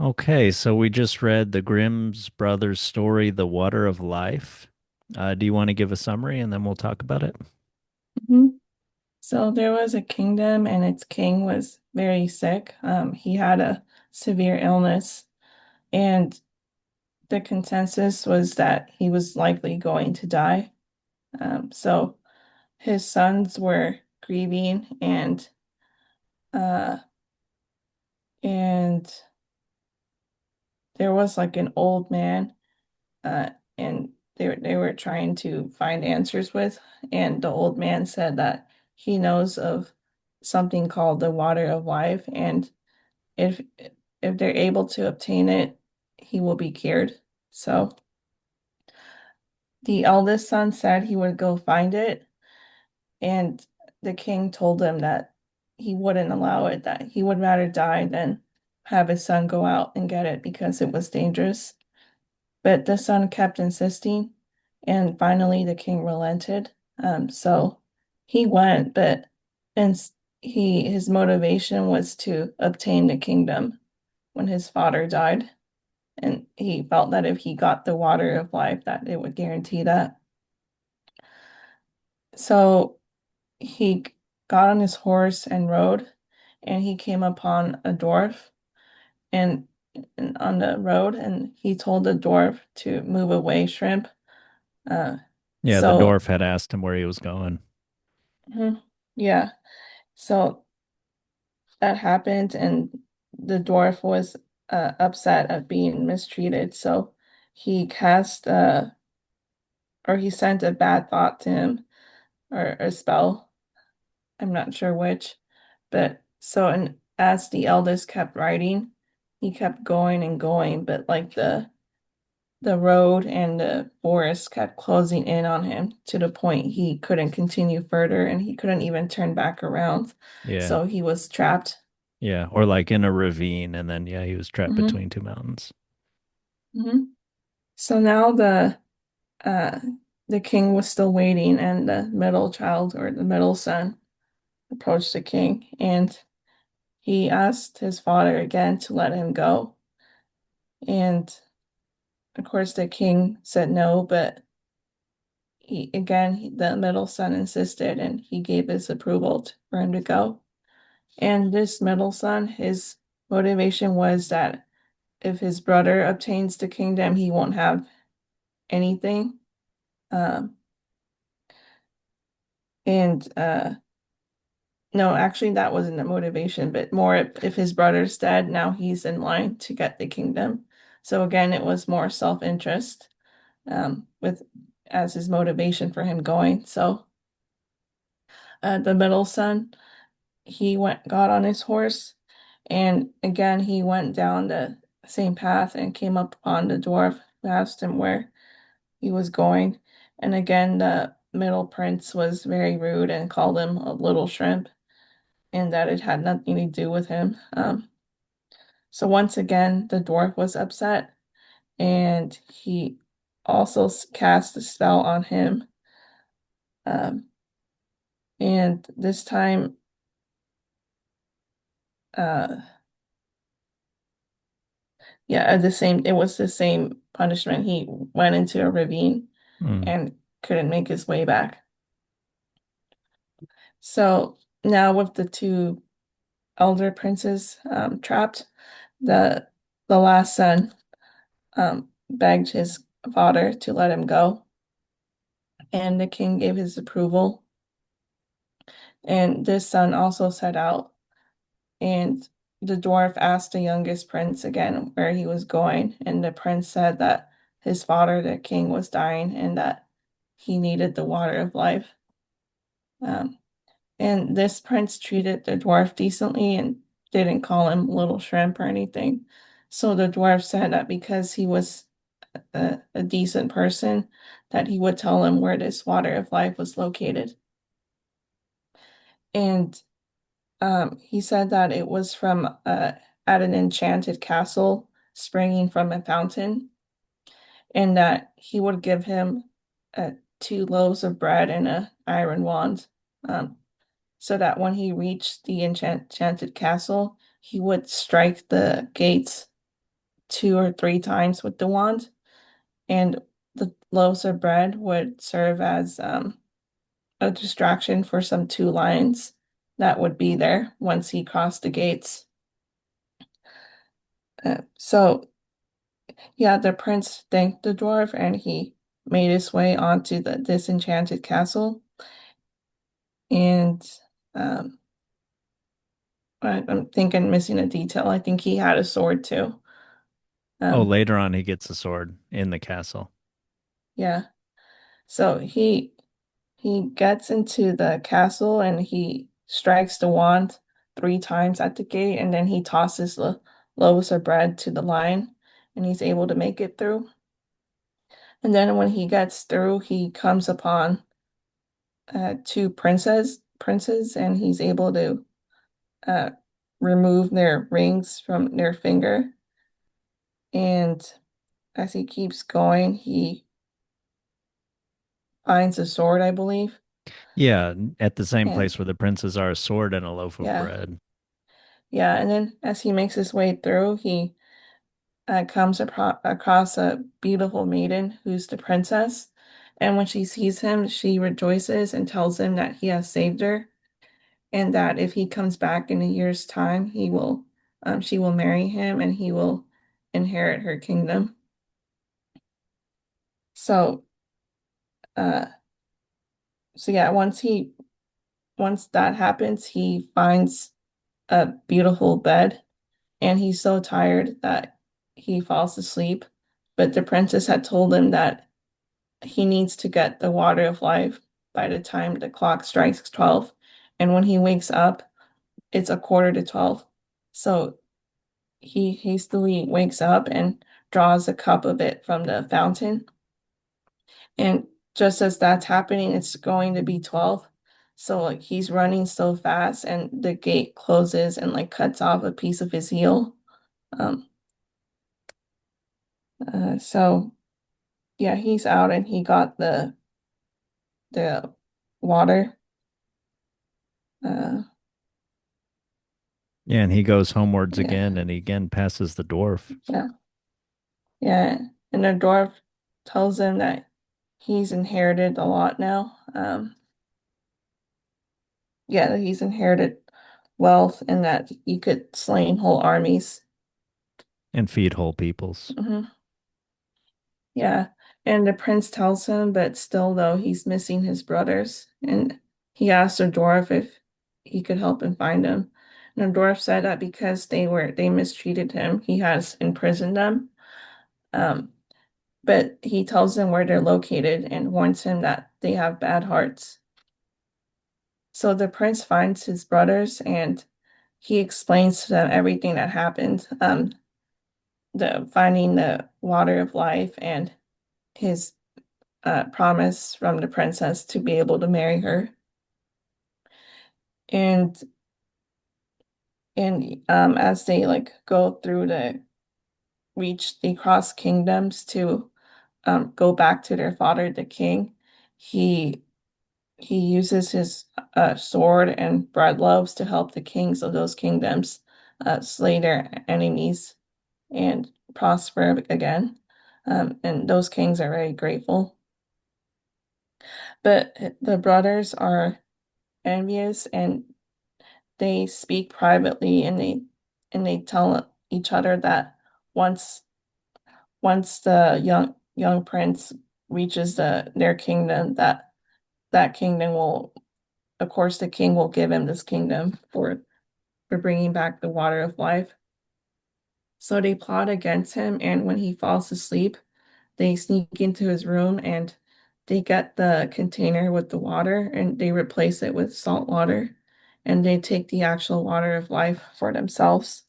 Okay, so we just read the Grimm's brothers' story, The Water of Life. Do you want to give a summary and then we'll talk about it? Mhm. So there was a kingdom, and its king was very sick. He had a severe illness, and the consensus was that he was likely going to die. So his sons were grieving, uh, and there was like an old man, uh, and they were trying to find answers with, and the old man said that he knows of something called the water of life, and if if they're able to obtain it, he will be cured. So the eldest son said he would go find it, and the king told him that he wouldn't allow it, that he would rather die than have his son go out and get it because it was dangerous. But the son kept insisting, and finally the king relented. So he went, but and his motivation was to obtain the kingdom when his father died. And he felt that if he got the water of life, that it would guarantee that. So he got on his horse and rode, and he came upon a dwarf and, and on the road, and he told the dwarf to move away, shrimp. Uh, Yeah, the so dwarf had asked him where he was going. mhm, yeah, so that happened, and the dwarf was upset at being mistreated. So he cast or he sent a bad thought to him, or a spell. I'm not sure which, but so and as the eldest kept riding, he kept going and going, but like the road and the forest kept closing in on him to the point he couldn't continue further, and he couldn't even turn back around. Yeah, So he was trapped. yeah, or like in a ravine, and then yeah, he was trapped Hmm. between two mountains. Hmm. So now uh the king was still waiting, and the middle child, or the middle son, approached the king, and he asked his father again to let him go. And of course, the king said no, but the middle son insisted, and he gave his approval for him to go. And this middle son, his motivation was that if his brother obtains the kingdom, he won't have anything. Um, and No, actually, that wasn't the motivation, but more if his brother's dead, now he's in line to get the kingdom. So again, it was more self-interest, with as his motivation for him going. So the middle son, got on his horse, and again he went down the same path and came up upon the dwarf, who asked him where he was going. And again, the middle prince was very rude and called him a little shrimp, and that it had nothing to do with him. So once again, the dwarf was upset, and he also cast a spell on him. Um, and this time, uh, yeah, it was the same punishment. He went into a ravine Mm. and couldn't make his way back. So now with the two elder princes trapped, the the last son begged his father to let him go, and the king gave his approval. And this son also set out, and the dwarf asked the youngest prince again where he was going, and the prince said that his father, the king, was dying, and that he needed the water of life. Um, and this prince treated the dwarf decently and didn't call him little shrimp or anything. So the dwarf said that because he was a decent person, that he would tell him where this water of life was located. And he said that it was from at an enchanted castle springing from a fountain, and that he would give him two loaves of bread and a iron wand, um, so that when he reached the enchanted castle, he would strike the gates, two or three times with the wand, and the loaves of bread would serve as a distraction for some two lions that would be there once he crossed the gates. So, yeah, the prince thanked the dwarf and he made his way onto the disenchanted castle. And um, I'm thinking missing a detail. I think he had a sword too. Oh, Um, later on he gets a sword in the castle. yeah. So he gets into the castle and he strikes the wand three times at the gate, and then he tosses the loaves of bread to the lion, and he's able to make it through. And then when he gets through, he comes upon two princes, and he's able to uh, remove their rings from their finger. And as he keeps going, he finds a sword, I believe. Yeah, at the same And place where the princes are, a sword and a loaf of yeah, bread. yeah. And then as he makes his way through, he comes across a beautiful maiden who's the princess. And when she sees him, she rejoices and tells him that he has saved her, and that if he comes back in a year's time, she will marry him and he will inherit her kingdom. So, uh, so yeah, once that happens, he finds a beautiful bed, and he's so tired that he falls asleep. But the princess had told him that he needs to get the water of life by the time the clock strikes 12. And when he wakes up, it's a quarter to 12. So he hastily wakes up and draws a cup of it from the fountain. And just as that's happening, it's going to be 12. So like he's running so fast and the gate closes and like cuts off a piece of his heel. Um, so yeah, he's out and he got the water. Uh, Yeah, and he goes homewards yeah, again and he again passes the dwarf. yeah, yeah. And the dwarf tells him that he's inherited a lot now. Yeah, that he's inherited wealth and that he could slain whole armies. And feed whole peoples. Hmm. Yeah. And the prince tells him, but still, though, he's missing his brothers. And he asked the dwarf if he could help him find them. And the dwarf said that because they mistreated him, he has imprisoned them. Um, but he tells them where they're located and warns him that they have bad hearts. So the prince finds his brothers and he explains to them everything that happened. The finding the water of life and his promise from the princess to be able to marry her. And as they like go through they cross kingdoms to go back to their father, the king. He he uses his sword and bread loaves to help the kings of those kingdoms slay their enemies and prosper again. And those kings are very grateful. But the brothers are envious and they speak privately and they tell each other that once once the young prince reaches their kingdom, that kingdom will, of course, the king will give him this kingdom for bringing back the water of life. So they plot against him, and when he falls asleep, they sneak into his room and they get the container with the water and they replace it with salt water, and they take the actual water of life for themselves.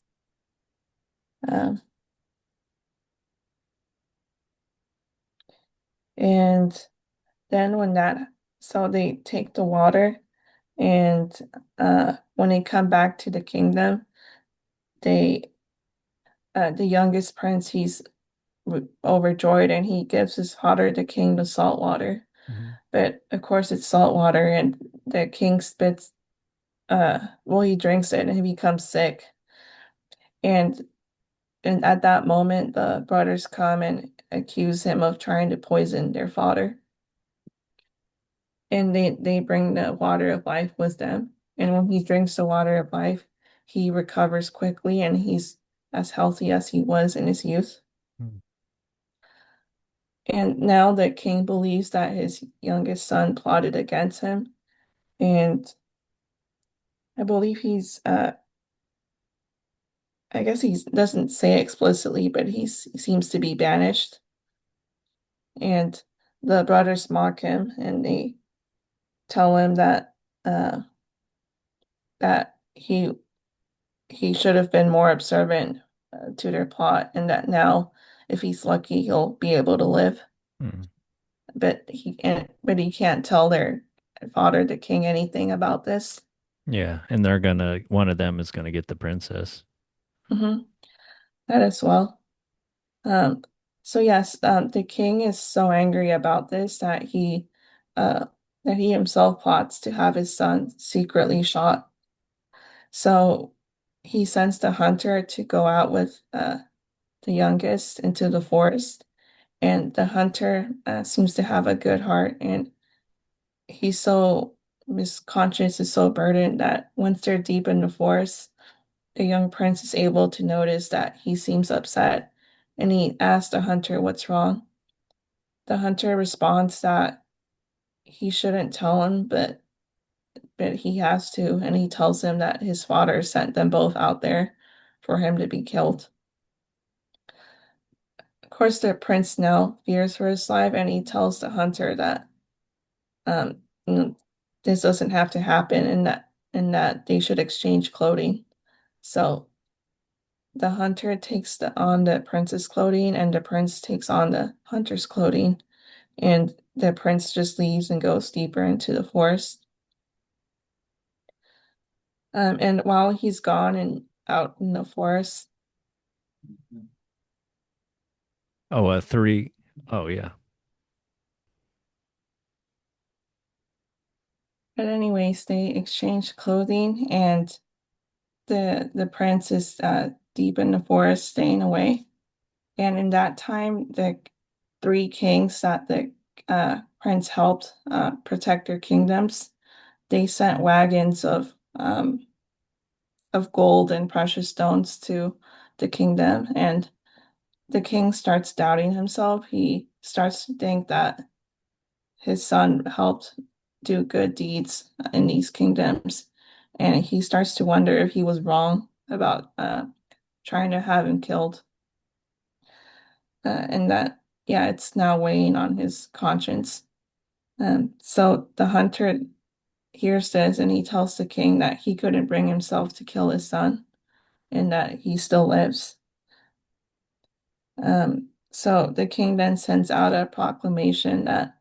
Um, and then so they take the water, and when they come back to the kingdom, they, the youngest prince, he's overjoyed and he gives his father, the king, the salt water. Mhm. But of course, it's salt water, and the king well, he drinks it and he becomes sick. And and at that moment, the brothers come and accuse him of trying to poison their father. And they bring the water of life with them. And when he drinks the water of life, he recovers quickly and he's as healthy as he was in his youth. Hmm. And now the king believes that his youngest son plotted against him. And I believe I guess he doesn't say explicitly, but he seems to be banished. And the brothers mock him and they tell him uh, that he should have been more observant to their plot, and that now, if he's lucky, he'll be able to live. Hmm. But he can't tell their father, the king, anything about this. Yeah, and one of them is gonna get the princess. Hmm. That as well. Um, so yes, the king is so angry about this uh, that he himself plots to have his son secretly shot. So he sends the hunter to go out with the youngest into the forest, and the hunter seems to have a good heart, and he's so his conscience is so burdened that once they're deep in the forest, the young prince is able to notice that he seems upset, and he asks the hunter what's wrong. The hunter responds that he shouldn't tell him, but he has to, and he tells him that his father sent them both out there for him to be killed. Of course, the prince now fears for his life, and he tells the hunter that you know, this doesn't have to happen, and that they should exchange clothing. So the hunter takes on the prince's clothing, and the prince takes on the hunter's clothing, and the prince just leaves and goes deeper into the forest. And while he's gone and out in the forest, Oh, a three. Oh, yeah. but anyways, they exchange clothing, and the prince is deep in the forest, staying away. And in that time, the three kings that the prince helped protect their kingdoms, they sent wagons of gold and precious stones to the kingdom. And the king starts doubting himself. He starts to think that his son helped do good deeds in these kingdoms. And he starts to wonder if he was wrong about trying to have him killed. And that, yeah, it's now weighing on his conscience. So the hunter hears this and he tells the king that he couldn't bring himself to kill his son and that he still lives. So the king then sends out a proclamation that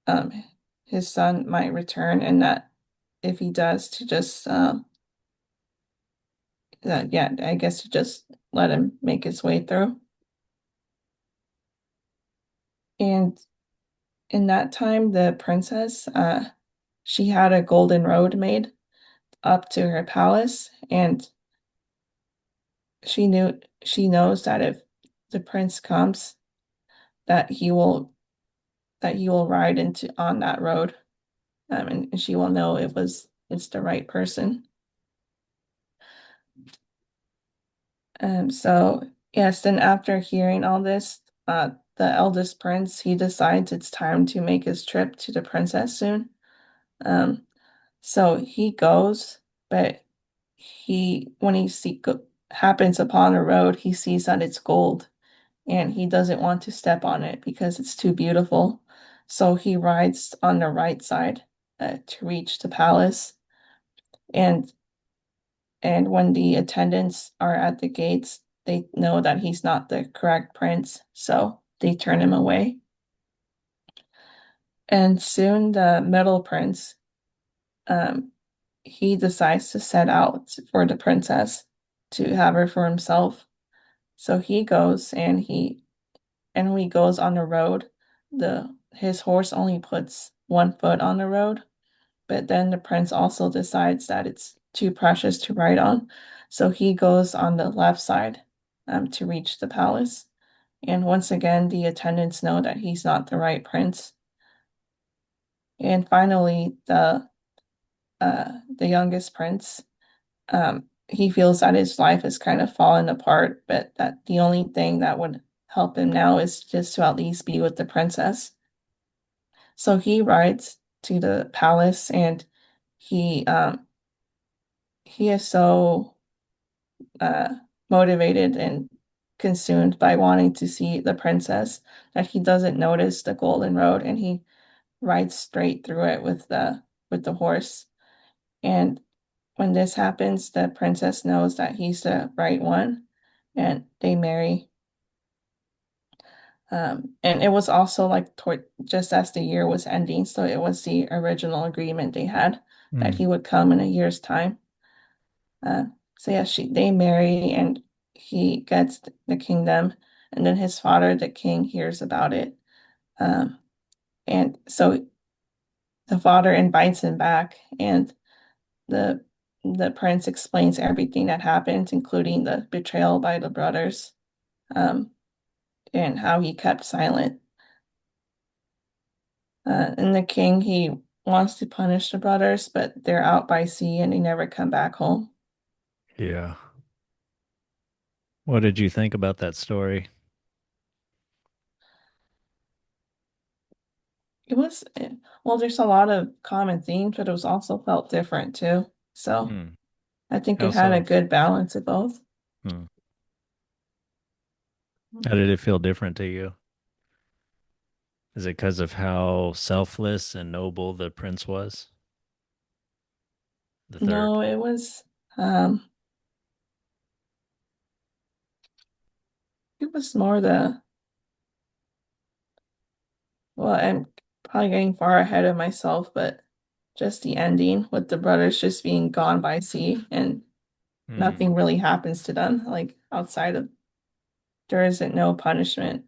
um, his son might return, and that if he does, to just that yeah, I guess to just let him make his way through. And in that time, the princess she had a golden road made up to her palace, and she knows that if the prince comes, that he will ride into on that road, and she will know it's the right person. So yes, then after hearing all this, the eldest prince he decides it's time to make his trip to the princess soon. Um, so he goes, but he when he happens upon a road, he sees that it's gold, and he doesn't want to step on it because it's too beautiful. So he rides on the right side to reach the palace. And when the attendants are at the gates, they know that he's not the correct prince, so they turn him away. And soon the middle prince, um, he decides to set out for the princess to have her for himself. So he goes and when he goes on the road, the his horse only puts one foot on the road, but then the prince also decides that it's too precious to ride on. So he goes on the left side to reach the palace. And once again, the attendants know that he's not the right prince. And finally, the youngest prince, he feels that his life has kind of fallen apart, but that the only thing that would help him now is just to at least be with the princess. So he rides to the palace, and he um he is so uh motivated and consumed by wanting to see the princess that he doesn't notice the golden road, and he rides straight through it with the horse. And when this happens, the princess knows that he's the right one, and they marry. And it was also like toward just as the year was ending, so it was the original agreement they had that Hmm. he would come in a year's time. Uh, so yeah, they marry, and he gets the kingdom, and then his father, the king, hears about it. Um, and so the father invites him back, and the the prince explains everything that happened, including the betrayal by the brothers, um, and how he kept silent. And the king, he wants to punish the brothers, but they're out by sea and they never come back home. Yeah. What did you think about that story? It was, well, there's a lot of common themes, but it was also felt different too. So Hmm. I think How it had a so? good balance of both. Hmm. How did it feel different to you? Is it because of how selfless and noble the prince was? The third? No, um, it was more well, I'm probably getting far ahead of myself, but just the ending with the brothers just being gone by sea and Hmm. nothing really happens to them, like outside of there isn't no punishment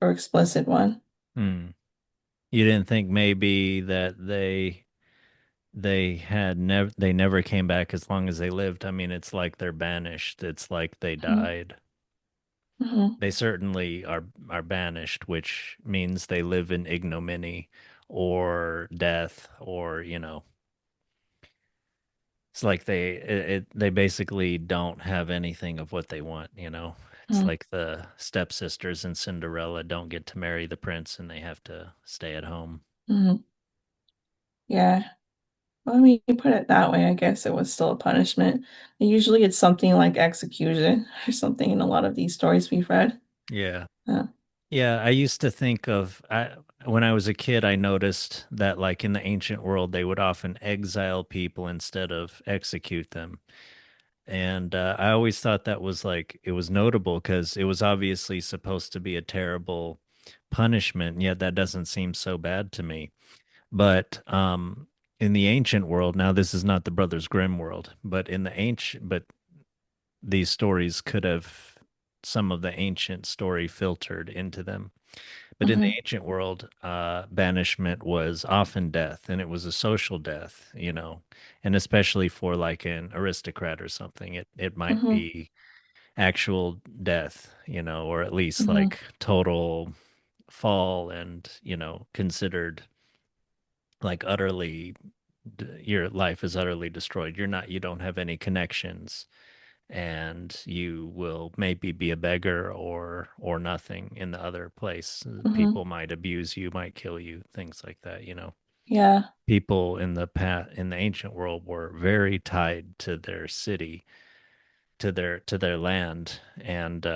or explicit one. Hmm. You didn't think maybe that they never came back as long as they lived. I mean, it's like they're banished. It's like they Mm-hmm. died. Mm-hmm. They certainly are banished, which means they live in ignominy or death or, it's like they basically don't have anything of what they want. It's Mm-hmm. like the stepsisters in Cinderella don't get to marry the prince and they have to stay at home. Mm-hmm. Yeah. Well, I mean, you put it that way, I guess it was still a punishment. Usually it's something like execution or something in a lot of these stories we've read. Yeah. Uh, Yeah, I used to think when I was a kid, I noticed that like in the ancient world, they would often exile people instead of execute them. And I always thought that was like it was notable because it was obviously supposed to be a terrible punishment, and yet that doesn't seem so bad to me. But in the ancient world, now this is not the Brothers Grimm world, but these stories could have some of the ancient story filtered into them. But in the mhm, ancient world, banishment was often death, and it was a social death, and especially for like an aristocrat or something, it might mhm, be actual death, or at least mhm, like total fall and considered like your life is utterly destroyed. You don't have any connections and you will maybe be a beggar or nothing in the other place. mhm. People might abuse you, might kill you, things like that. Yeah. People in the ancient world were very tied to their city, to their land, and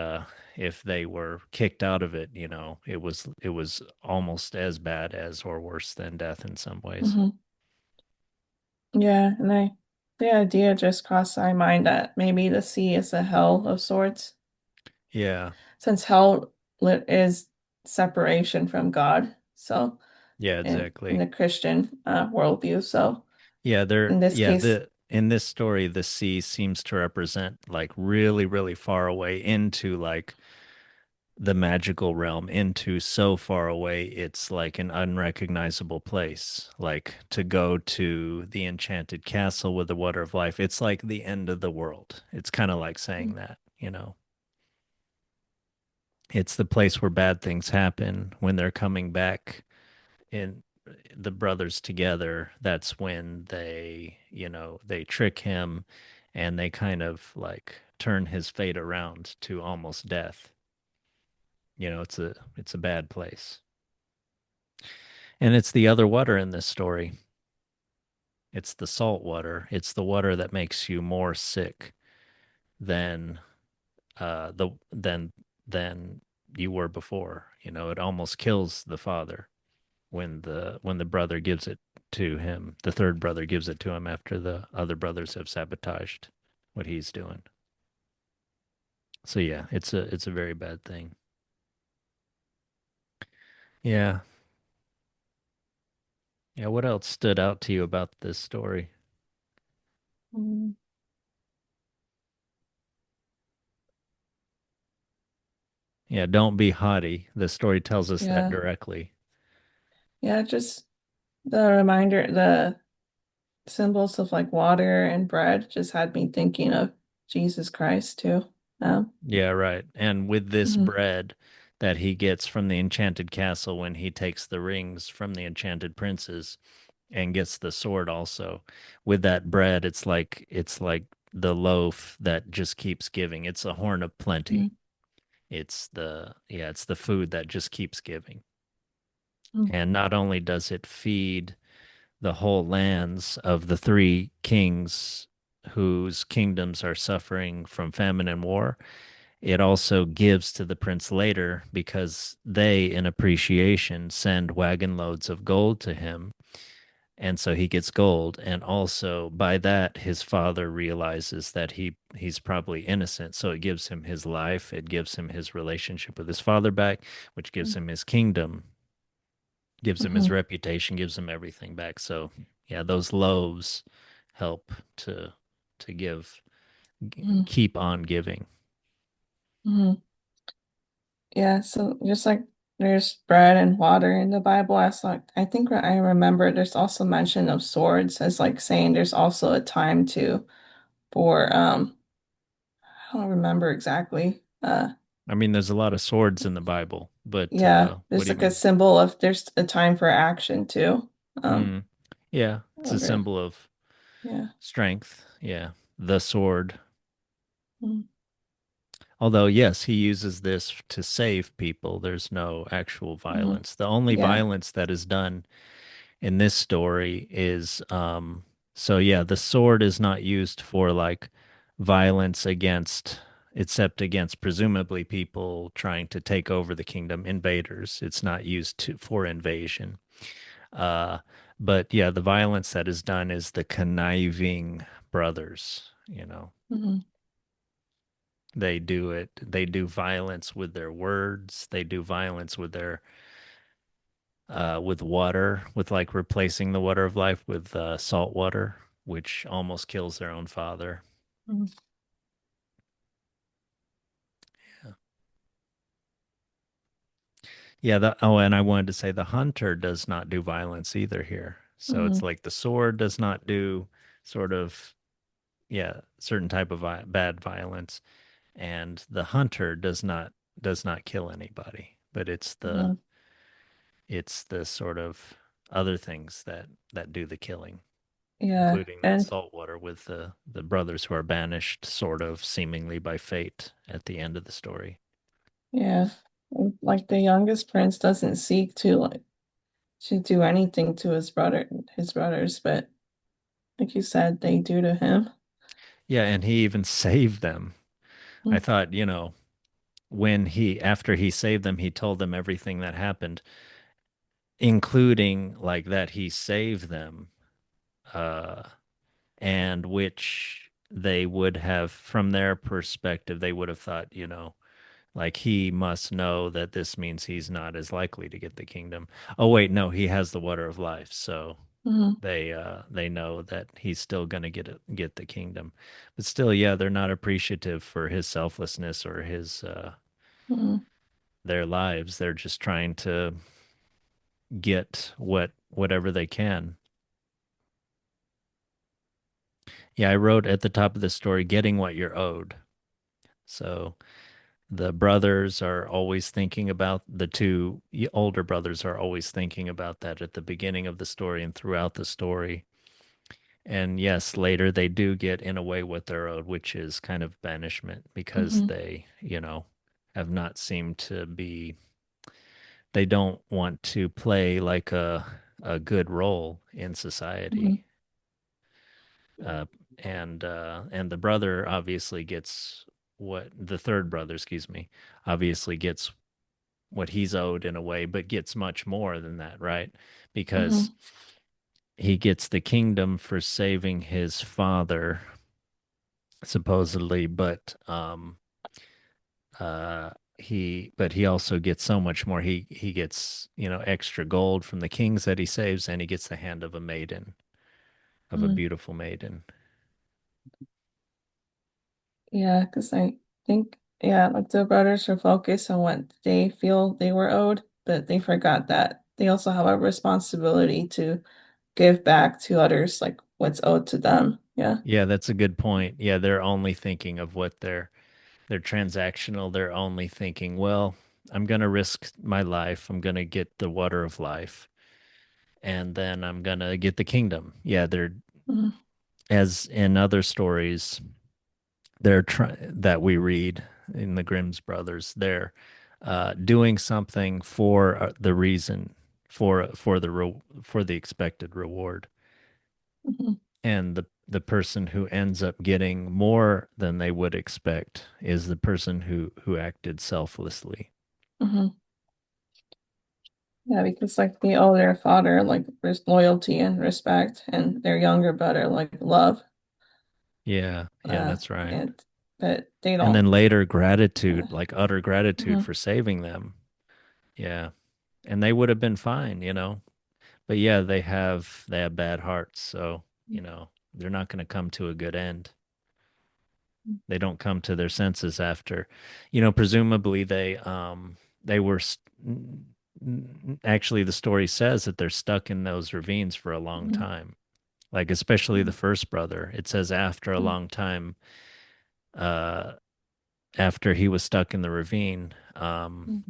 if they were kicked out of it, it was almost as bad as or worse than death in some ways. Mhm. Yeah. And the idea just crossed my mind that maybe the sea is a hell of sorts, Yeah, since hell is separation from God. So, yeah, in exactly. the Christian worldview. So, Yeah, in this case, the in this story, the sea seems to represent like really, really far away into like the magical realm, into so far away it's like an unrecognizable place. Like to go to the enchanted castle with the water of life, it's like the end of the world. It's kind of like saying that, you know. It's the place where bad things happen when they're coming back in the brothers together. That's when they, they trick him and they kind of like turn his fate around to almost death. It's a bad place. And it's the other water in this story. It's the salt water. It's the water that makes you more sick than than you were before. It almost kills the father when the brother gives it to him. The third brother gives it to him after the other brothers have sabotaged what he's doing. So yeah, it's a very bad thing. Yeah. Yeah, what else stood out to you about this story? Mm. Yeah, don't be haughty. The story tells us that Yeah. directly. Yeah, just the reminder, the symbols of like water and bread just had me thinking of Jesus Christ too. Yeah, right. And with this Mhm, bread that he gets from the enchanted castle when he takes the rings from the enchanted princes and gets the sword also, with that bread, it's like the loaf that just keeps giving. It's a horn of mhm, plenty. It's the food that just keeps giving. mhm, And not only does it feed the whole lands of the three kings whose kingdoms are suffering from famine and war, it also gives to the prince later because they, in appreciation, send wagon loads of gold to him. And so he gets gold. And also by that, his father realizes that he's probably innocent. So it gives him his life. It gives him his relationship with his father back, which gives him his kingdom, gives him his mhm, reputation, gives him everything back. So yeah, those loaves help to mhm, keep on giving. mhm. Yeah, so just like there's bread and water in the Bible, I think what I remember there's also mention of swords as like saying there's also a time to for I don't remember exactly. I mean, there's a lot of swords in the Bible, but Yeah, what there's do you like a mean? symbol of there's a time for action too. Um, Mm, yeah, it's a over symbol of yeah. strength. Yeah, the sword. Mm, Although, yes, he uses this to save people. There's no actual mhm. violence. The only Yeah. violence that is done in this story is, so yeah, the sword is not used for like violence except against presumably people trying to take over the kingdom, invaders. It's not used for invasion. Uh, but yeah, the violence that is done is the conniving brothers. Mhm, They do it. They do violence with their words. They do violence with water, with like replacing the water of life with salt water, which almost kills their own father. mhm, Yeah. Yeah. Oh, and I wanted to say the hunter does not do violence either here. So it's mhm, like the sword does not do sort of, yeah, certain type of bad violence, and the hunter does not kill anybody, but mhm. it's the sort of other things that do the killing, Yeah, including that and salt water with the brothers who are banished sort of seemingly by fate at the end of the story. yeah, and, like the youngest prince doesn't seek to do anything to his brothers, but like you said, they do to him. Yeah, and he even saved them. I Mm, thought, when he after he saved them, he told them everything that happened, including like that he saved them, uh and which they would have, from their perspective, they would have thought, like he must know that this means he's not as likely to get the kingdom. Oh wait, no, he has the water of life, so mhm, they know that he's still going to get the kingdom. But still, yeah, they're not appreciative for his selflessness or his mhm. their lives. They're just trying to get whatever they can. Yeah, I wrote at the top of the story, getting what you're owed. So the brothers are always thinking about the two older brothers are always thinking about that at the beginning of the story and throughout the story. And yes, later they do get in a way what they're owed, which is kind of banishment because Hmm. they, have not seemed to be, they don't want to play like a good role in Hmm. society. Uh, and the brother obviously gets what the third brother, excuse me, obviously gets what he's owed in a way, but gets much more than that, right? Because Hmm. he gets the kingdom for saving his father, supposedly, uh he also gets so much more. He gets, extra gold from the kings that he saves, and he gets the hand of a maiden, of a Hmm. beautiful maiden. Yeah, because I think, yeah, like the brothers are focused on what they feel they were owed, but they forgot that they also have a responsibility to give back to others, like what's owed to them. Yeah. Yeah, that's a good point. Yeah, they're only thinking of what they're transactional. They're only thinking, well, I'm going to risk my life. I'm going to get the water of life, and then I'm going to get the kingdom. Yeah, they're, Hmm. as in other stories, that we read in the Grimm's brothers, they're doing something for the reason, for the expected reward. Hmm. And the person who ends up getting more than they would expect is the person who acted selflessly. Hmm. Yeah, because like they owe their father like loyalty and respect, and their younger brother like love. Yeah, yeah, Uh, that's right. and but they And don't. then later Uh, gratitude, like utter gratitude mhm. for saving them. Yeah. And they would have been fine, But yeah, they have bad hearts, so, they're not going to come to a good end. They don't come to their senses after, presumably they were actually the story says that they're stuck in those ravines for a long Mhm. time. Like especially the first brother. It says after a Mhm. long time, uh after he was stuck in the ravine, Mhm.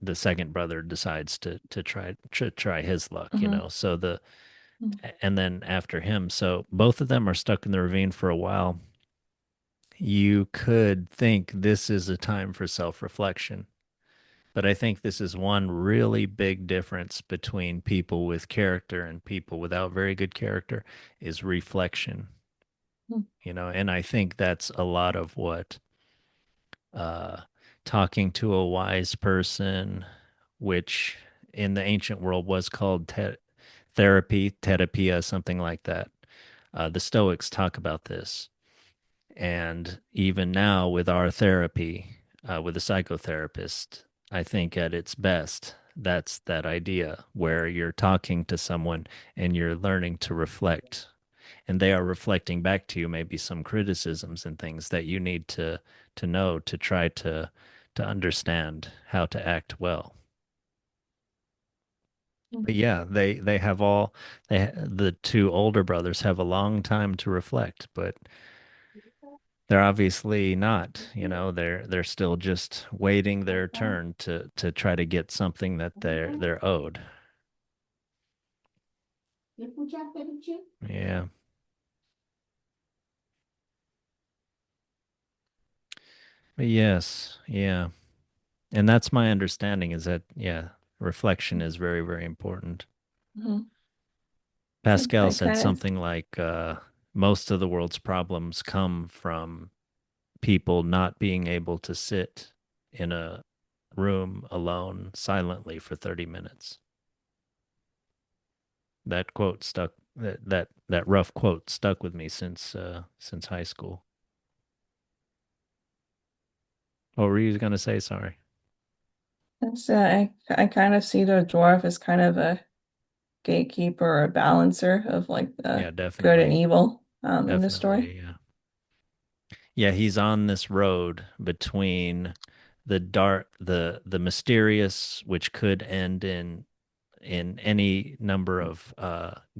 the second brother decides to try his luck, Mhm. So Mhm. and then after him, so both of them are stuck in the ravine for a while. You could think this is a time for self-reflection, but I think this is one really big difference between people with character and people without very good character is reflection, Mhm. and I think that's a lot of what uh, talking to a wise person, which in the ancient world was called therapy, terapia, something like that. The Stoics talk about this. And even now, with our therapy, with a psychotherapist, I think at its best, that's that idea where you're talking to someone and you're learning to reflect, and they are reflecting back to you maybe some criticisms and things that you need to know to try to understand how to act well. But yeah, they have all the two older brothers have a long time to reflect, but they're obviously not, they're still just waiting their turn to try to get something that they're owed. Yeah. But yes, yeah. And that's my understanding is that, yeah, reflection is very, very important. Mhm. Pascal I said kind of. something like most of the world's problems come from people not being able to sit in a room alone silently for 30 minutes. That quote stuck that rough quote stuck with me since high school. What were you going to say? Sorry. So I kind of see the dwarf as kind of a gatekeeper or a balancer of like the Yeah, good and definitely. evil in the story. Definitely. Yeah. Yeah, he's on this road between the mysterious, which could end in any number of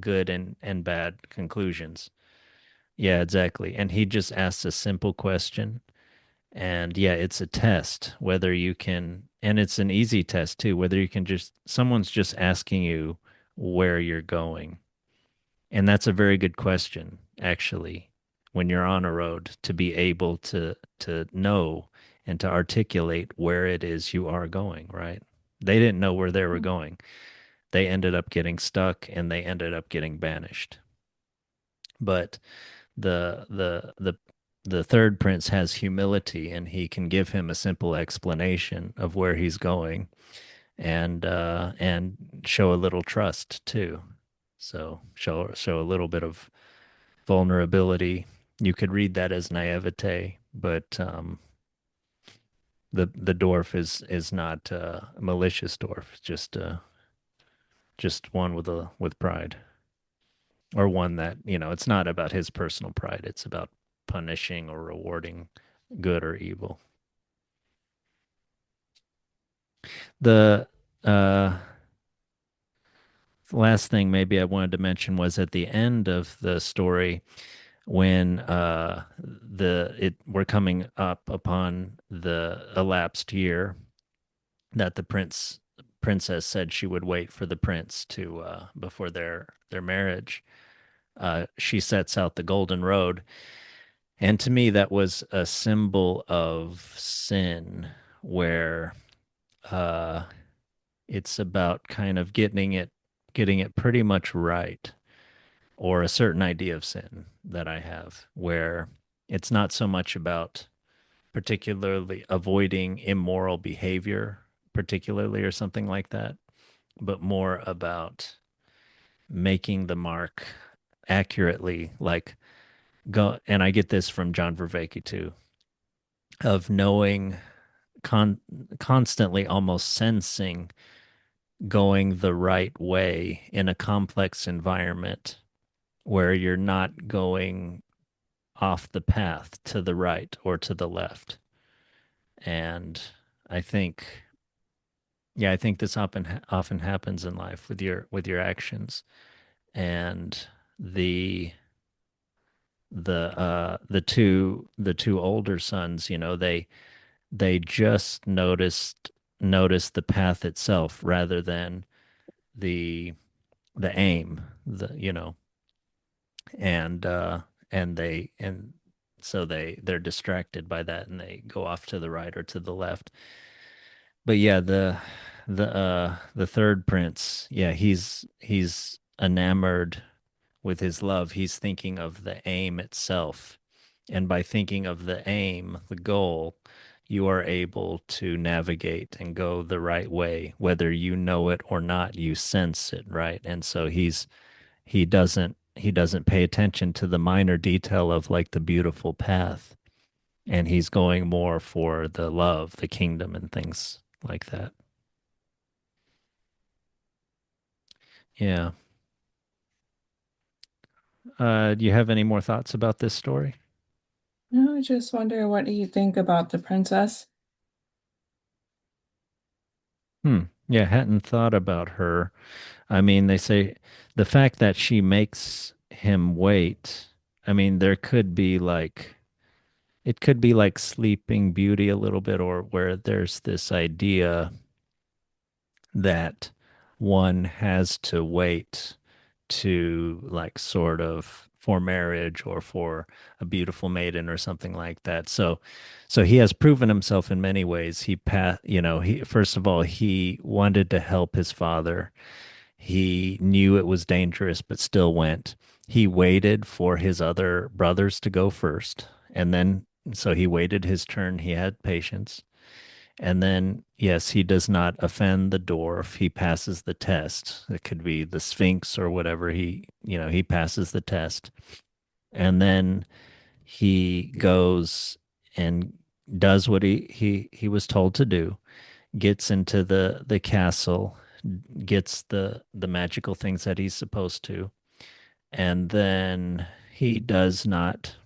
good and bad conclusions. Yeah, exactly. And he just asks a simple question, And yeah, it's a test whether you can, and it's an easy test too, whether you can just, someone's just asking you where you're going. And that's a very good question, actually, when you're on a road to be able to know and to articulate where it is you are going, right? They didn't know where they were going. They ended up getting stuck and they ended up getting banished. But the third prince has humility and he can give him a simple explanation of where he's going and show a little trust too. So show a little bit of vulnerability. You could read that as naivete, but the dwarf is not a malicious dwarf. It's just one with pride, or one that it's not about his personal pride. It's about punishing or rewarding good or evil. The uh, last thing maybe I wanted to mention was at the end of the story when the it we're coming up upon the elapsed year that the princess said she would wait for the prince to before their marriage. She sets out the golden road, and to me that was a symbol of sin, where uh, it's about kind of getting it pretty much right, or a certain idea of sin that I have, where it's not so much about particularly avoiding immoral behavior, particularly, or something like that, but more about making the mark accurately. Like, go, and I get this from John Vervaeke too, of knowing, con constantly almost sensing going the right way in a complex environment where you're not going off the path to the right or to the left. And I think, yeah, I think this often happens in life with your actions. And the the two older sons, they just noticed the path itself rather than the the aim, the you know and and so they're distracted by that and they go off to the right or to the left. But yeah, the third prince, yeah, he's enamored with his love. He's thinking of the aim itself, and by thinking of the aim, the goal, you are able to navigate and go the right way, whether you know it or not. You sense it, right? And so he doesn't pay attention to the minor detail of like the beautiful path, and he's going more for the love, the kingdom, and things like that. Yeah. Do you have any more thoughts about this story? No, I just wonder what do you think about the princess? Yeah, hadn't thought about her. I mean, they say the fact that she makes him wait. I mean, there could be like it could be like Sleeping Beauty a little bit, or where there's this idea that one has to wait to like sort of for marriage or for a beautiful maiden or something like that. So he has proven himself in many ways. He first of all, he wanted to help his father. He knew it was dangerous but still went. He waited for his other brothers to go first, and then so he waited his turn. He had patience. And then, yes, he does not offend the dwarf. He passes the test. It could be the Sphinx or whatever. He passes the test. And then he goes and does what he was told to do, gets into the castle, gets the magical things that he's supposed to. And then he does not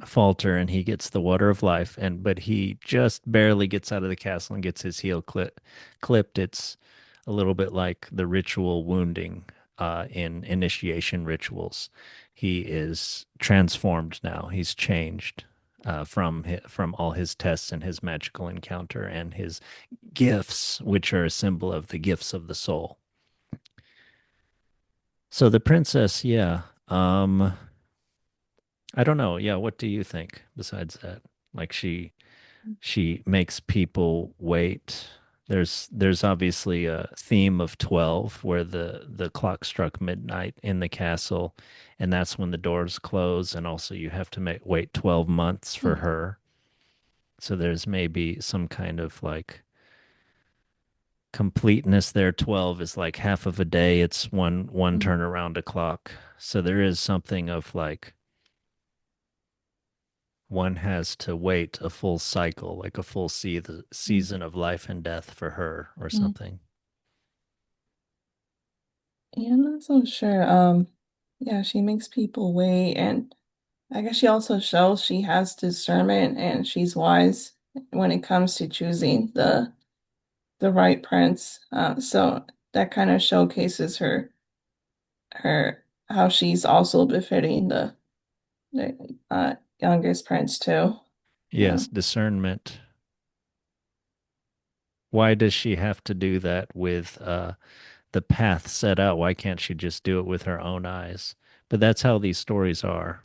falter and he gets the water of life, but he just barely gets out of the castle and gets his heel clipped. It's a little bit like the ritual wounding in initiation rituals. He is transformed now. He's changed. from all his tests and his magical encounter and his gifts, which are a symbol of the gifts of the soul. So the princess, yeah. I don't know. Yeah, what do you think besides that? Like she makes people wait. There's obviously a theme of 12 where the clock struck midnight in the castle, and that's when the doors close, and also you have to wait 12 months for Hmm. her. So there's maybe some kind of like completeness there. 12 is like half of a day. It's one Hmm. turn around a clock. So there is something of like one has to wait a full cycle, like a full Hmm. season of life and death for her or Hmm. something. Yeah, I'm not so sure. Yeah, she makes people wait, and I guess she also shows she has discernment and she's wise when it comes to choosing the right prince. So that kind of showcases her how she's also befitting the youngest prince too. Yeah. Yes, discernment. Why does she have to do that with the path set out? Why can't she just do it with her own eyes? But that's how these stories are.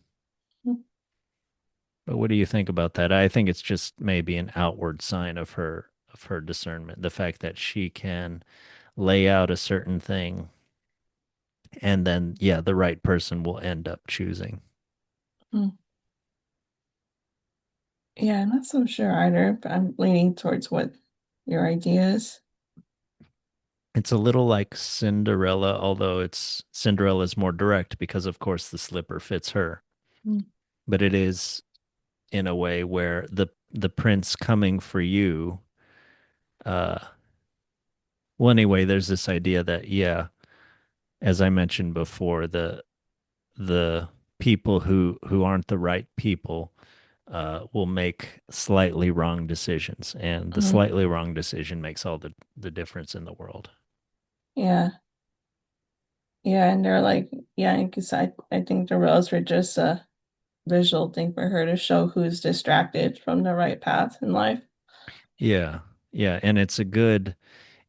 But what do you think about that? I think it's just maybe an outward sign of her discernment, the fact that she can lay out a certain thing and then yeah, the right person will end up choosing. Mm. Yeah, I'm not so sure either, but I'm leaning towards what your idea is. It's a little like Cinderella, although it's Cinderella's more direct because of course the slipper fits her. Mm. But it is in a way where the prince coming for you uh well anyway, there's this idea that yeah, as I mentioned before, the people who aren't the right people will make slightly wrong decisions, and the Mhm. slightly wrong decision makes all the difference in the world. Yeah. Yeah, and they're like, yeah, because I think the rails were just a visual thing for her to show who's distracted from the right path in life. Yeah, yeah, and it's a good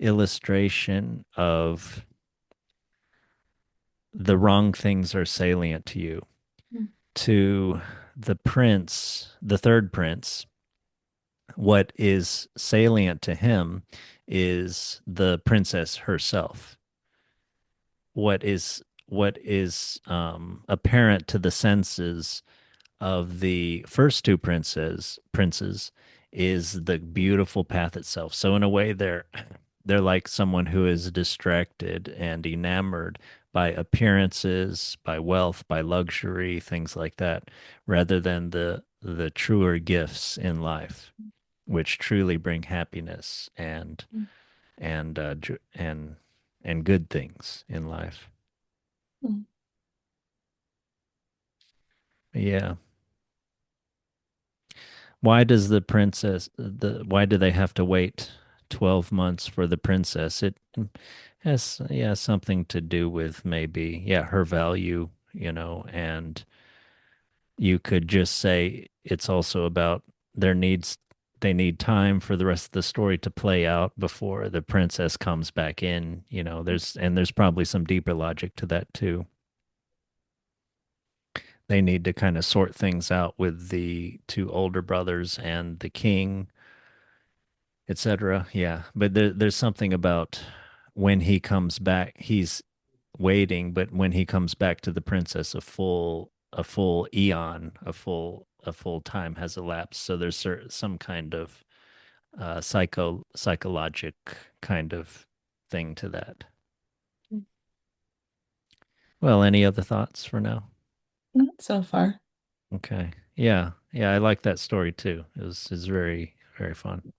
illustration of the wrong things are salient to you. Mm. To the prince, the third prince, what is salient to him is the princess herself. What is apparent to the senses of the first two princes is the beautiful path itself. So in a way they're like someone who is distracted and enamored by appearances, by wealth, by luxury, things like that, rather than the truer gifts in life, which truly bring happiness and and good things in life. Mm. Yeah. Why does why do they have to wait 12 months for the princess? It has yeah something to do with maybe yeah her value, and you could just say it's also about their needs they need time for the rest of the story to play out before the princess comes back in, there's probably some deeper logic to that too. They need to kind of sort things out with the two older brothers and the king, etc. Yeah, but there's something about when he comes back, he's waiting, but when he comes back to the princess, a full eon, a full time has elapsed. So there's some kind of psychologic kind of thing to that. Well, any other thoughts for now? Not so far. Okay. Yeah. Yeah, I like that story too. It was very, very fun.